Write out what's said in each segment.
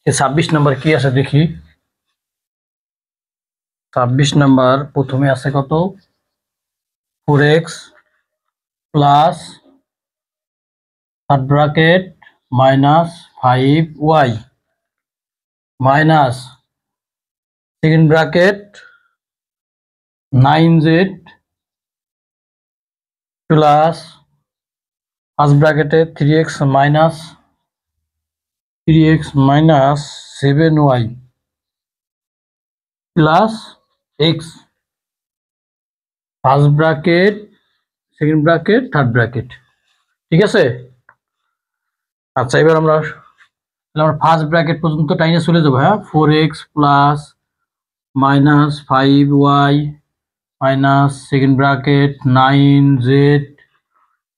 26 number কি আছে দেখি। 26 নাম্বার প্রথমে আছে কত 4x plus third bracket minus 5y minus second bracket 9z plus first ব্র্যাকেটে 3x minus 7y plus x first bracket second bracket third bracket. ঠিক আছে। আচ্ছা এবার আমরা ফার্স্ট ব্র্যাকেট পর্যন্ত টাইনে চলে যাবো। হ্যাঁ 4x plus minus 5y minus second bracket 9z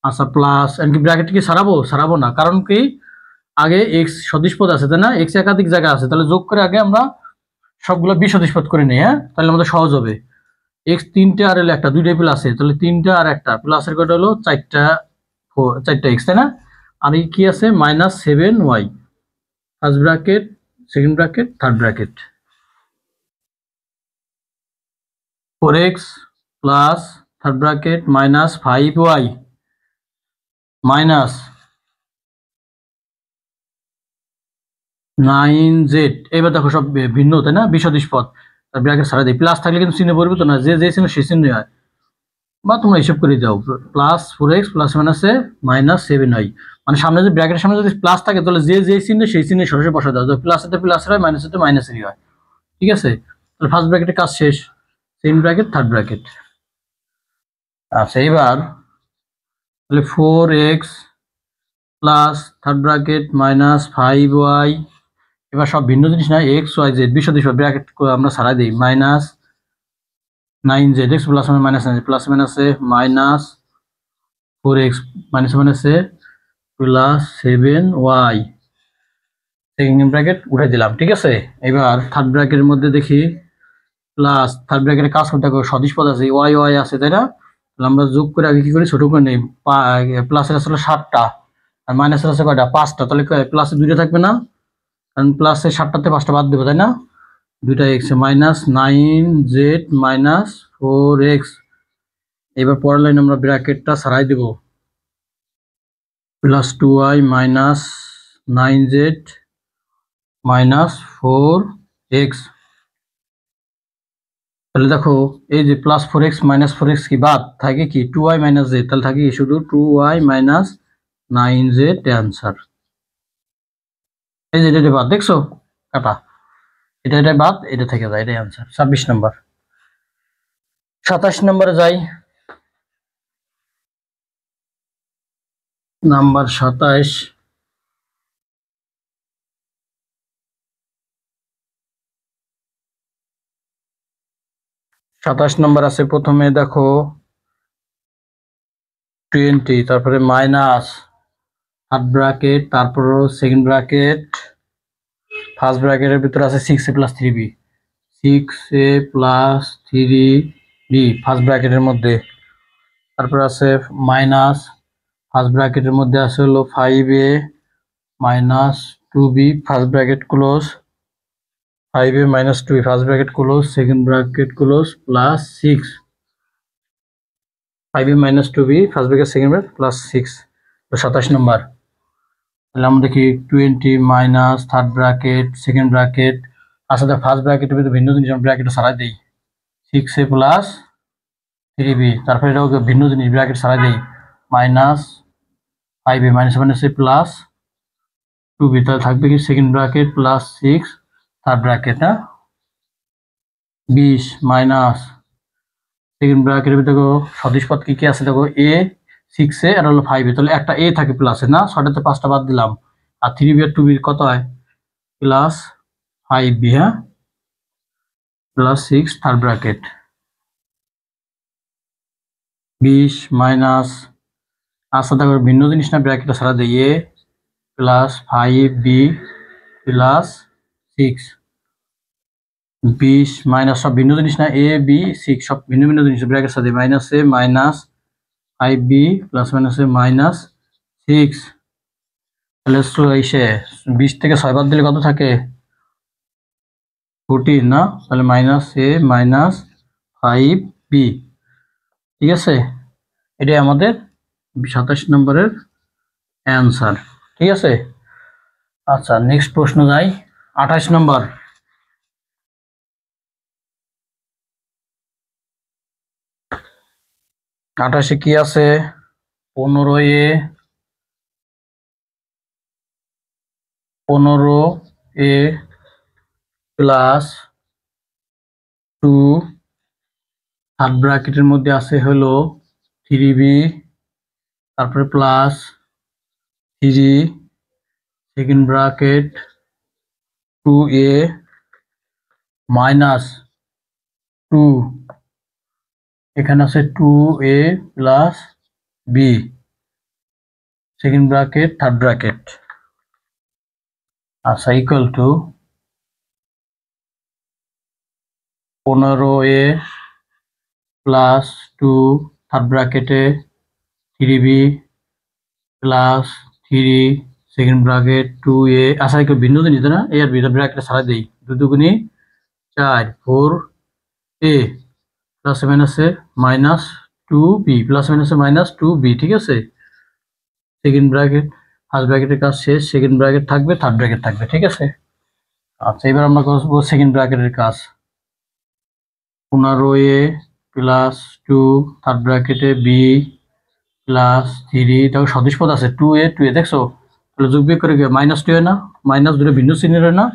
আচ্ছা প্লাস এমনকি ব্র্যাকেট কি সারাবো না, কারণ কি আগে এক্স সদিশ পদ আছে তাই না, এক্স একাধিক জায়গা আছে, তাহলে যোগ করে আগে আমরা সবগুলো বিসদৃশ পদ করে নিই। হ্যাঁ তাহলে আমাদের সহজ হবে। এক্স 3টে আর হলো একটা, দুইটাই প্লাস আছে, তাহলে 3টা আর একটা প্লাসের কত হলো 4টা এক্স তাই না। আর এই কি আছে minus 7y first bracket second bracket third bracket 4x plus third bracket minus 5y minus 9z। এবার দেখো সব ভিন্ন তাই না, বিসদৃশ পদ, ব্র্যাকেট ছাড়া দিই, প্লাস থাকলে কিন্তু চিহ্ন পরিবর্তন না, যে চিহ্ন সেই চিহ্ন হয়, বা তোমরা হিসাব করে দাও। প্লাস 4x প্লাস মাইনাসে মাইনাস 7y, মানে সামনে যদি ব্র্যাকেটের সামনে যদি প্লাস থাকে তাহলে যে চিহ্ন সেই চিহ্নে সরাসরি বসা দাও, প্লাস হতে প্লাস হয় মাইনাস হতে মাইনাসেরই হয়। ঠিক আছে, তাহলে ফার্স্ট ব্র্যাকেটের কাজ শেষ, সেকেন্ড ব্র্যাকেট থার্ড ব্র্যাকেট। আচ্ছা এবার তাহলে 4x plus third bracket minus 5y, এবার সব ভিন্ন জিনিস না, এক্স ওয়াই জেড বিসদৃশ ব্র্যাকেট আমরা ছাড়াই দিই, minus 9z x plus minus 9 plus মাইনাসে মাইনাস 4x মাইনাস মাইনাসে প্লাস 7y সেকেন্ড ব্র্যাকেট উঠে দিলাম। ঠিক আছে, এবার থার্ড ব্র্যাকেটের মধ্যে দেখি প্লাস থার্ড ব্র্যাকেটের কাজ করতে সদিশ পদ আছে, ওয়াই আছে তাই না, তাহলে আমরা যোগ করে আগে কি করি ছোট করে নেই, প্লাসের আসলে 7টা আর মাইনাসের আছে কয়টা 5টা, তাহলে প্লাসে 2টা থাকবে না, কারণ প্লাসে 7টাতে 5টা বাদ দেবো তাই না, 2টা x minus 9z minus 4x। এবার পরের লাইন আমরা ব্র্যাকেটটা ছাড়াই দেব, plus 2y minus 9z minus 4x। তাহলে দেখো এই যে প্লাস 4x মাইনাস 4x কি বাদ থাকে কি 2y মাইনাস z, তাহলে থাকে কি শুধু 2y মাইনাস 9z অ্যান্সার। এই যে এটা বাদ দেখছো কাটা, এটা বাদ, এটা থেকে যায়, এটাই অ্যান্সার 26 নম্বর। 27 নম্বরে যাই, নাম্বার 27। 27 নম্বর আছে প্রথমে দেখো 20, তারপরে মাইনাস থার্ড ব্র্যাকেট, তারপর সেকেন্ড ব্র্যাকেট, ফার্স্ট ব্র্যাকেটের ভিতরে আছে 6a plus 3b, 6a plus 3b first ব্র্যাকেটের মধ্যে, তারপর আছে মাইনাস ফার্স্ট ব্র্যাকেটের মধ্যে আছে হলো 5a minus 2b first bracket close, 5a minus 2b first bracket close second bracket close plus 6, 5a minus 2b first bracket second bracket plus 6। 27 নম্বর, তাহলে আমরা দেখি 20 minus third bracket second bracket, আসলে first ব্র্যাকেটের ভিতরে ভিন্ন জিনিস ব্র্যাকেটটা ছাড়াই দিই, 6a প্লাস 3b, তারপরে এটাও ভিন্ন জিনিস ব্র্যাকেট ছাড়াই দিই, minus 5a minus minus plus 2b, তাহলে থাকবে কি second bracket plus 6 third bracket, হ্যাঁ 20 মাইনাস সেকেন্ড ব্র্যাকেটের ভিতরে সদিশ পদ কি কি আছে দেখো, a 6a আর হলো 5a, তাহলে একটা a থাকে প্লাসে না, 6টাতে 5টা বাদ দিলাম, আর 3b আর 2b কত হয় প্লাস 5b, হ্যাঁ প্লাস 6 থার্ড ব্র্যাকেট 20 মাইনাস, আচ্ছা দেখো ভিন্ন জিনিস না ব্র্যাকেটটা ছাড়া দিই, a plus 5b plus 6, 20 minus সব ভিন্ন জিনিস না, a b 6 সব ভিন্ন ভিন্ন জিনিস ব্র্যাকেট সাথে minus a minus 5b plus minus a minus 6, তাহলে এসে 20 থেকে 6 বাদ দিলে কত থাকে 14 না, তাহলে -a -5b। ঠিক আছে, এটাই আমাদের 27 নম্বরের অ্যান্সার। ঠিক আছে, আচ্ছা নেক্সট প্রশ্ন যাই, 28 নম্বর। 28-এ কি আছে, 15a প্লাস 2 থার্ড ব্র্যাকেটের মধ্যে আছে হলো 3b, তারপরে plus 3 second bracket 2a minus 2, এখানে আছে 2a plus b second bracket third bracket, আচ্ছা equal to 15a plus 2 third ব্র্যাকেটে 3b plus 3 second bracket 2a, আচ্ছা একটু ভিন্ন জিনিস না, এ আর বি ব্র্যাকেটে ছাড়া দেই, 2 দুগুণি 4 4a প্লাস মাইনাসে মাইনাস 2b প্লাস মাইনাসে মাইনাস 2b। ঠিক আছে, সেকেন্ড ব্র্যাকেট ফার্স্ট ব্র্যাকেটের কাজ শেষ, সেকেন্ড ব্র্যাকেট থাকবে থার্ড ব্র্যাকেট থাকবে। ঠিক আছে, আচ্ছা এবার আমরা করবো সেকেন্ড ব্র্যাকেটের কাজ, 15a প্লাস 2 থার্ড ব্র্যাকেটে b প্লাস 3, দেখো সদৃশ পদ আছে 2a দেখছো, তাহলে যোগ বিয়োগ করে মাইনাস 2 হয় না, মাইনাস দুটো ভিন্ন চিহ্নের হয় না,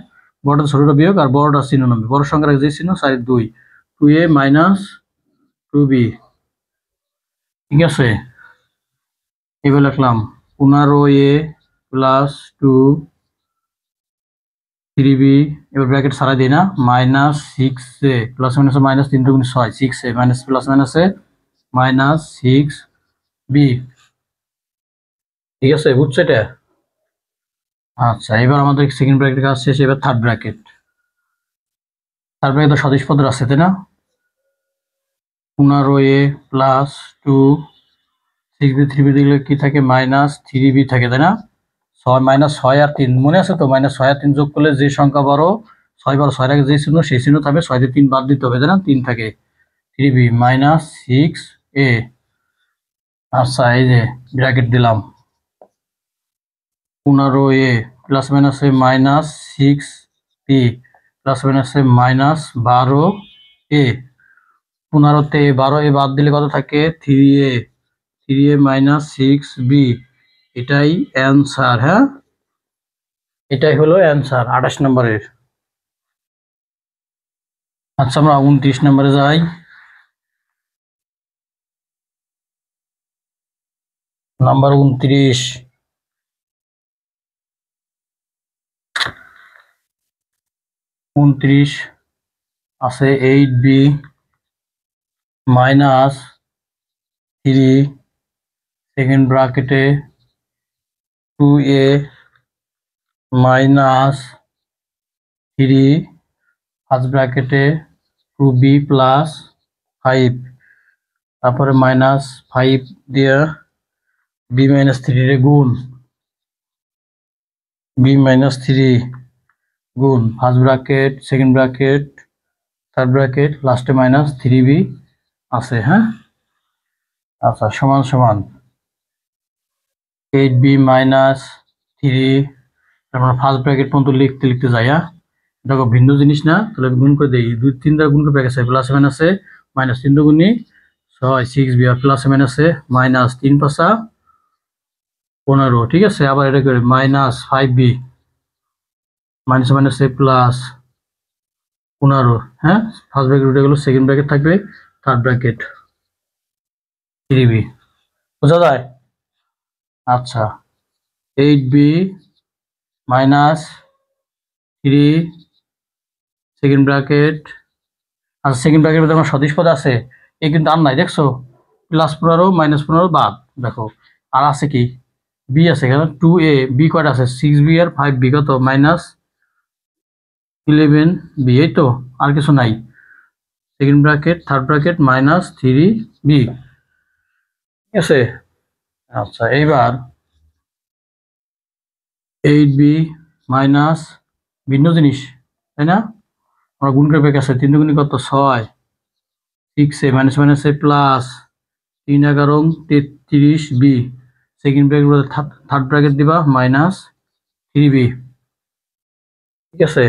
বড়টা ছোটটা বিয়োগ আর বড়টা চিহ্ন নামবে, বড় সংখ্যার যে চিহ্ন 2 2a মাইনাস 2b। ঠিক আছে, এবার লিখলাম 15a প্লাস 2 3b, এবার ব্র্যাকেট ছাড়া দিই না, মাইনাস 6a প্লাস মাইনাসে মাইনাস 3 দুগুণ 6 6a মাইনাস প্লাস মাইনাসে মাইনাস 6b। ঠিক আছে, বুঝছো এটা? আচ্ছা এবার আমাদের সেকেন্ড ব্র্যাকেট কাজ শেষ, এবার থার্ড ব্র্যাকেট। থার্ড ব্র্যাকেট তো সদৃশ পদের আছে তাই না, 15a প্লাস 2 6b 3b দিলে কি থাকে মাইনাস 3b থাকে তাই না, 6 মাইনাস 6 আর 3 মনে আছে তো, মাইনাস 6 আর 3 যোগ করলে যে সংখ্যা বড় 6 বড় 6 এর আগে যে চিহ্ন সেই চিহ্ন থাকবে, 6 দিয়ে 3 বাদ দিতে হবে তাই না, 3 থাকে 3b মাইনাস 6a। আচ্ছা এই যে ব্র্যাকেট দিলাম 15a প্লাস মাইনাসে মাইনাস 6b প্লাস মাইনাসে মাইনাস 12a, 15তে 12a বাদ দিলে কত থাকে 3a, 3a মাইনাস 6b, এটাই অ্যান্সার। হ্যাঁ, এটাই হলো অ্যান্সার 28 নম্বরের। আচ্ছা আমরা 29 নম্বরে যাই, নাম্বার 29। আছে 8b মাইনাস 3 সেকেন্ড ব্র্যাকেটে 2a মাইনাস 3 ফার্স্ট ব্র্যাকেটে 2b প্লাস 5, তারপরে মাইনাস 5 দিয়ে b মাইনাস 3 রে গুণ, b মাইনাস 3 গুণ first bracket second bracket third bracket লাস্টে মাইনাস 3b আছে। হ্যাঁ, আচ্ছা সমান সমান 8b মাইনাস 3, তারপর ফার্স্ট ব্র্যাকেট পর্যন্ত লিখতে লিখতে যাই। হ্যাঁ, দেখো ভিন্ন জিনিস না, তাহলে গুণ করে দিই, 2 3 দ্বারা গুণ করে ব্র্যাকেট আছে প্লাস মাইনাসে মাইনাস 3 দুগুণি 6 6b আর প্লাস মাইনাসে মাইনাস 3 5 15। ঠিক আছে, আবার এটা করে মাইনাস 5b মাইনাস মাইনাসে প্লাস 15। হ্যাঁ, ফার্স্ট ব্র্যাকেট উঠে গেল, সেকেন্ড ব্র্যাকেট থাকবে থার্ড ব্র্যাকেট 3b, বোঝা যায়? আচ্ছা 8b মাইনাস 3 সেকেন্ড ব্র্যাকেট, আচ্ছা সেকেন্ড ব্র্যাকেটের মধ্যে আমার সদৃশ পদ আছে, এ কিন্তু আর নাই দেখছো, প্লাস 15 মাইনাস 15 বাদ, দেখো আর আছে কি বি আছে, এখানে 2a বি কয়টা আছে 6b আর 5b কত মাইনাস 11b, এই তো আর কিছু নাই, second bracket third bracket minus 3b। ঠিক আছে, আচ্ছা এইবার 8b মাইনাস ভিন্ন জিনিস, তাই না? আমরা গুণ করে পেয়ে গেছে 3 দুগুণে কত 6, 6a মাইনাস মাইনাসে plus 3 11 33b, second bracket third bracket দিবা মাইনাস 3b। ঠিক আছে,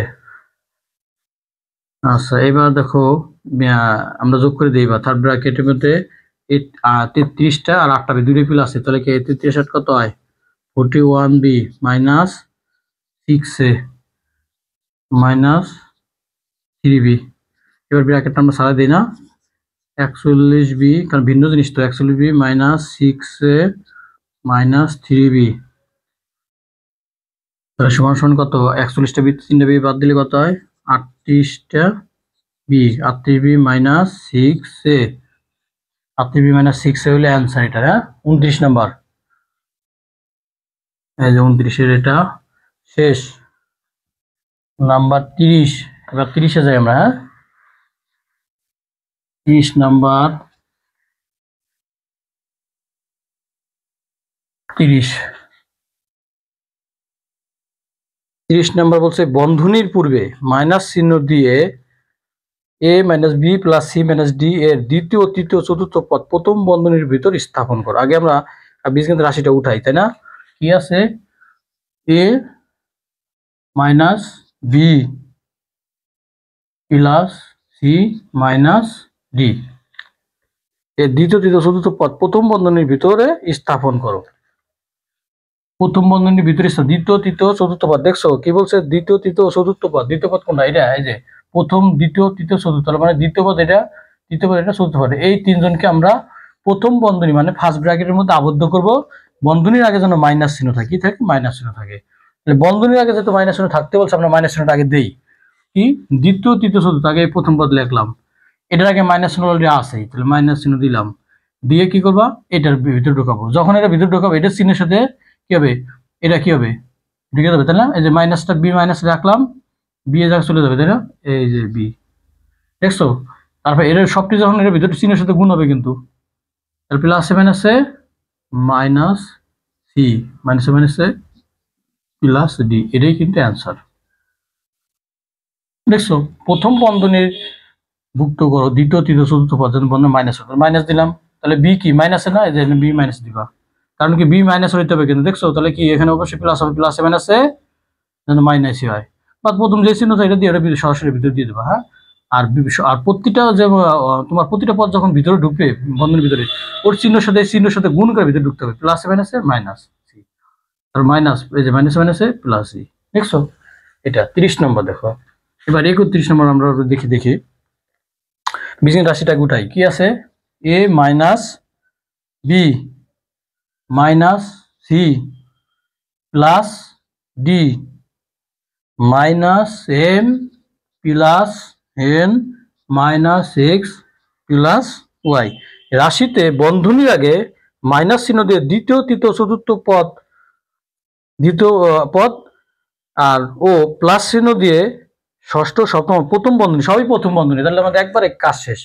আচ্ছা এবার দেখো আমরা যোগ করে দিই বা থার্ড ব্র্যাকেটের মধ্যে 33টা আর 8টা বি দুটোই প্লাস আছে, তাহলে কি 33 8 কত হয় 41b minus 6a minus 3b। এবার ব্র্যাকেট আমরা সারা দিই না, 41b কারণ ভিন্ন জিনিস তো, 41b minus 6a minus 3b, তাহলে সমান সমান কত 41টা বি 3টা বি বাদ দিলে কত হয় 38টা B, 38b minus 6a, 38b minus 6a হলে অ্যান্সার এটা। হ্যাঁ 29 নাম্বার, এই যে 29-এর এটা শেষ। নাম্বার 30, এবার 30-এ যাই আমরা। হ্যাঁ 30 নাম্বার, 30 নাম্বার বলছে বন্ধনীর পূর্বে মাইনাস চিহ্ন দিয়ে a minus B plus C minus D এর দ্বিতীয় তৃতীয় চতুর্থ পদ প্রথম বন্ধনীর ভিতর স্থাপন করো। আগে আমরা বীজগণিত রাশিটা উঠাই, তাই না? কি আছে a minus B plus C minus D এর দ্বিতীয় তৃতীয় চতুর্থ পদ প্রথম বন্ধনীর ভিতরে স্থাপন করো। প্রথম বন্ধনীর ভিতরে দ্বিতীয় তৃতীয় চতুর্থ পদ, দেখছো কি বলছে দ্বিতীয় তৃতীয় চতুর্থ পদ, দ্বিতীয় পদ কোনটা এটা, এই যে প্রথম দ্বিতীয় তৃতীয় চতুর্থ, মানে দ্বিতীয় পদ এটা, তৃতীয় পদ এটা, চতুর্থ পদ, এই তিনজনকে আমরা প্রথম বন্ধনী মানে ফার্স্ট ব্র্যাকেটের মধ্যে আবদ্ধ করব। বন্ধনীর আগে যেন মাইনাস চিহ্ন থাকে, কি থাকে মাইনাস চিহ্ন থাকে, তাহলে বন্ধনীর আগে যেহেতু মাইনাস চিহ্ন থাকতে বলছে আমরা মাইনাস চিহ্নটা আগে দেই। কি দ্বিতীয় তৃতীয় চতুর্থ আগে এই প্রথম পদ লিখলাম, এটার আগে মাইনাস চিহ্ন অলরেডি আছেই, তাহলে মাইনাস চিহ্ন দিলাম, দিয়ে কি করবা এটার ভিতরে ঢোকাবো, যখন এটা ভিতরে ঢোকাবো এটার চিহ্নের সাথে কি হবে এটা কি হবে ঢুকে যাবে, তাই না? এই যে মাইনাসটা বি মাইনাস রাখলাম, বি এর জায়গায় চলে যাবে, তাই না? এই যে বি, দেখছো? তারপর এর সবটি যখন এর ভিতরে চিহ্নের সাথে গুণ হবে কিন্তু, তাহলে প্লাসে মাইনাসে মাইনাস সি মাইনাসে মাইনাসে প্লাস ডি, এটাই কিন্তু অ্যান্সার। দেখছো প্রথম বন্ধনীর ভুক্ত করো দ্বিতীয় তৃতীয় চতুর্থ পদ বন্ধন মাইনাস মাইনাস দিলাম, তাহলে বি কি মাইনাসে না, এই যে বি মাইনাস দিবা, কারণ কি বি মাইনাস হইতে হবে কিন্তু, দেখছো? তাহলে কি এখানে অবশ্যই প্লাস হবে, প্লাসে মাইনাসে যেন মাইনাসই হয়, বা প্রথম যে চিহ্ন এটা দিয়ে এটা সরাসরি ভিতরে দিয়ে দেবা। হ্যাঁ আর প্রতিটা যে তোমার প্রতিটা পদ যখন ভিতরে ঢুকবে বন্ধনের ভিতরে ওর চিহ্নের সাথে গুণ করে ভিতরে ঢুকতে হবে, প্লাসে মাইনাসে মাইনাস সি, আর মাইনাস এই যে মাইনাসে মাইনাসে প্লাস সি, দেখছো? এটা 30 নম্বর। দেখো এবার 31 নম্বর আমরা দেখি বীজগণিত রাশিটা উঠাই, কি আছে A minus B minus C plus D minus M plus N minus X plus Y. রাশিতে বন্ধনীর আগে মাইনাস চিহ্ন দিয়ে দ্বিতীয় তৃতীয় চতুর্থ পদ আর ও প্লাস চিহ্ন দিয়ে ষষ্ঠ সপ্তম প্রথম বন্ধনী, সবই প্রথম বন্ধনী, তাহলে আমাদের একবারে কাজ শেষ।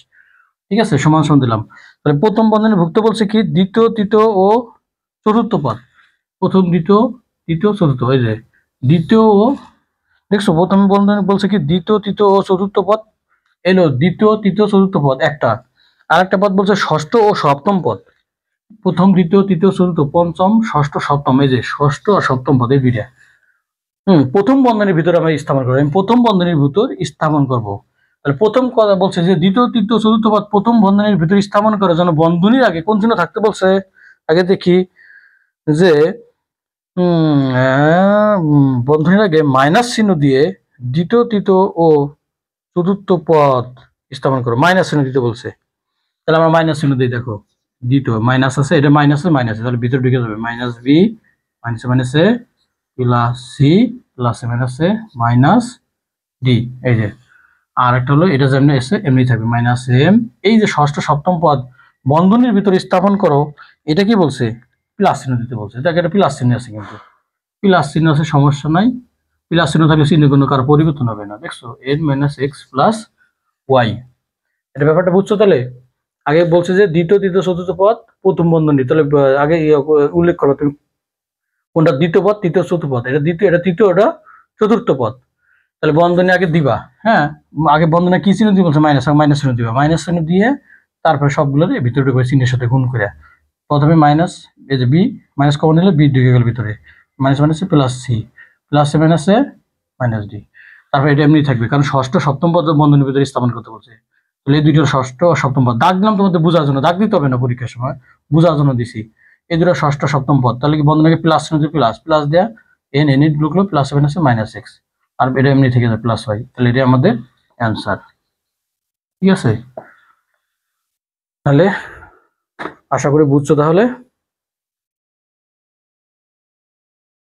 ঠিক আছে, সমান সমান দিলাম, তাহলে প্রথম বন্ধনী ভুক্ত বলছে কি দ্বিতীয় তৃতীয় ও চতুর্থ পদ, প্রথম দ্বিতীয় তৃতীয় চতুর্থ, এই যে দ্বিতীয় ও, দেখছো প্রথম বন্ধনী বলছে কি দ্বিতীয় তৃতীয় ও চতুর্থ পদ এলো, দ্বিতীয় তৃতীয় চতুর্থ পদ একটা, আর একটা পদ বলছে ষষ্ঠ ও সপ্তম পদ, প্রথম দ্বিতীয় তৃতীয় চতুর্থ পঞ্চম ষষ্ঠ সপ্তম, এই যে ষষ্ঠ আর সপ্তম পদ এই দুইটা প্রথম বন্ধনীর ভিতরে আমরা স্থাপন করবো, আমি প্রথম বন্ধনীর ভিতর স্থাপন করব। তাহলে প্রথম কথা বলছে যে দ্বিতীয় তৃতীয় চতুর্থ পদ প্রথম বন্ধনীর ভিতর স্থাপন করার জন্য বন্ধনীর আগে কোন চিহ্ন থাকতে বলছে, আগে দেখি যে বন্ধনীর আগে মাইনাস চিহ্ন দিয়ে দ্বিতীয় তৃতীয় ও চতুর্থ পদ স্থাপন করো, মাইনাস চিহ্ন দিতে বলছে, তাহলে আমরা মাইনাস চিহ্ন দিই। দেখো দ্বিতীয় মাইনাস আছে, এটা মাইনাসে মাইনাসে, তাহলে ভিতরে ঢুকে যাবে মাইনাস বি মাইনাসে মাইনাসে প্লাস সি প্লাসে মাইনাসে মাইনাস ডি, এই যে আর একটা হলো এটা যেমনি এসে এমনি থাকবে মাইনাস এম, এই যে ষষ্ঠ সপ্তম পদ বন্ধনীর ভিতরে স্থাপন করো, এটা কি বলছে প্লাস চিহ্ন দিতে বলছে, দেখো এটা প্লাস চিহ্ন আছে, কিন্তু প্লাস চিহ্ন আছে সমস্যা নাই, প্লাস চিহ্ন থাকলে চিহ্ন কোনো কারো পরিবর্তন হবে না, দেখছো N minus X plus Y, এটা ব্যাপারটা বুঝছো? তাহলে আগে বলছে যে দ্বিতীয় তৃতীয় চতুর্থ পদ প্রথম বন্ধনী, তাহলে আগে উল্লেখ করো তুমি কোনটা দ্বিতীয় পদ, তৃতীয়, চতুর্থ পদ, এটা দ্বিতীয়, এটা তৃতীয়, এটা চতুর্থ পদ। তাহলে বন্ধনী আগে দিবা, হ্যাঁ, আগে বন্ধনে কি চিহ্ন দিবে বলছে, মাইনাস, মাইনাস চিহ্ন দিবা, মাইনাস চিহ্ন দিয়ে তারপরে সবগুলোর ভিতরে ঢুকে চিহ্নের সাথে গুণ করে, প্রথমে মাইনাস, এই যে বি মাইনাস কমন নিলে বি ঢুকে গেল ভিতরে, মাইনাস মাইনাসে প্লাস সি, প্লাস এ মাইনাসে মাইনাস ডি, তারপরে এটা এমনি থাকবে, কারণ ষষ্ঠ সপ্তম পদ বন্ধনীর ভিতরে স্থাপন করতে বলছে। তাহলে এই দুইটার ষষ্ঠ ও সপ্তম পদ দাগ দিলাম তোমাদের বোঝার জন্য, দাগ দিতে হবে না পরীক্ষার সময়, বোঝার জন্য দিছি। এই দুটো ষষ্ঠ সপ্তম পদ, তাহলে কি বন্ধনীকে প্লাস চিহ্ন দিয়ে প্লাস, প্লাস দেয়া এন, এন ঢুকলো, প্লাস এ মাইনাসে মাইনাস এক্স, আর এটা এমনি থেকে যায় প্লাস ওয়াই। তাহলে এটা আমাদের অ্যান্সার। ঠিক আছে, তাহলে আশা করি বুঝছো তাহলে।